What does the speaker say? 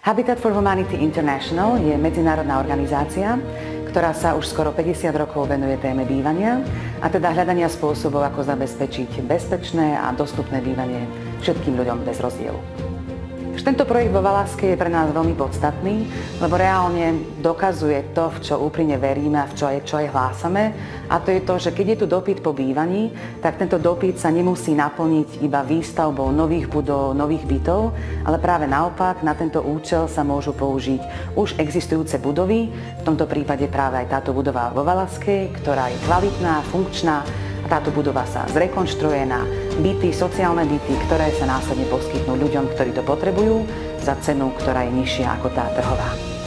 Habitat for Humanity International je medzinárodná organizácia, ktorá sa už skoro 50 rokov venuje téme bývania a teda hľadania spôsobov, ako zabezpečiť bezpečné a dostupné bývanie všetkým ľuďom bez rozdielu. Tento projekt vo Valašskej je pre nás veľmi podstatný, lebo reálne dokazuje to, v čo úprimne veríme a v čo aj hlásame. A to je to, že keď je tu dopyt po bývaní, tak tento dopyt sa nemusí naplniť iba výstavbou nových budov, nových bytov, ale práve naopak na tento účel sa môžu použiť už existujúce budovy, v tomto prípade práve aj táto budova vo Valašskej, ktorá je kvalitná, funkčná. Táto budova sa zrekonštruuje na byty, sociálne byty, ktoré sa následne poskytnú ľuďom, ktorí to potrebujú, za cenu, ktorá je nižšia ako tá trhová.